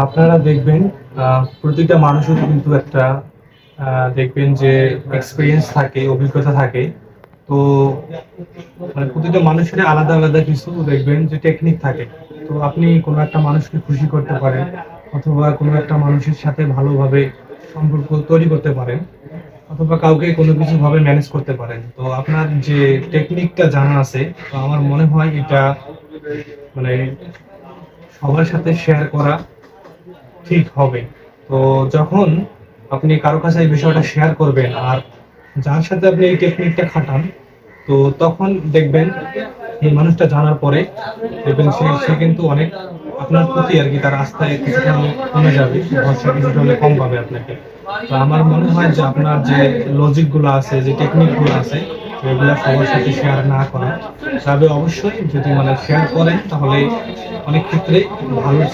আপনারা দেখবেন প্রতিটা মানুষের কিন্তু একটা দেখবেন যে এক্সপেরিয়েন্স থাকে, অভিজ্ঞতা থাকে। তো মানে প্রতিটা মানুষের আলাদা, আলাদা কিছু দেখবেন যে টেকনিক থাকে। তো আপনি কোনো একটা মানুষকে খুশি করতে পারেন অথবা কোনো একটা মানুষের সাথে ভালোভাবে সম্পর্ক তৈরি করতে পারেন অথবা কাউকে কোনো কিছুভাবে ম্যানেজ করতে পারেন। তো আপনার যে টেকনিকটা জানা আছে, তো আমার মনে হয় এটা মানে সবার সাথে শেয়ার করা ঠিক হবে। তো যখন আপনি কারো কাছে এই বিষয়টা শেয়ার করবেন আর যার সাথে আপনি এই টেকনিকটা খাটান, তো তখন দেখবেন এই মানুষটা জানার পরে দেখবেন সে কিন্তু অনেক আপনার প্রতি আরকি তার আস্থায় কিছুটা হলে কমে যাবে, ভরসা কিছুটা হলে কম পাবে আপনাকে। তো আমার মনে হয় যে আপনার যে লজিক গুলো আছে, যে টেকনিক গুলো আছে, তো এগুলা সবার সাথে শেয়ার না করা। তবে অবশ্যই যদি মানে শেয়ার করেন তাহলে অনেক ক্ষেত্রে ভালো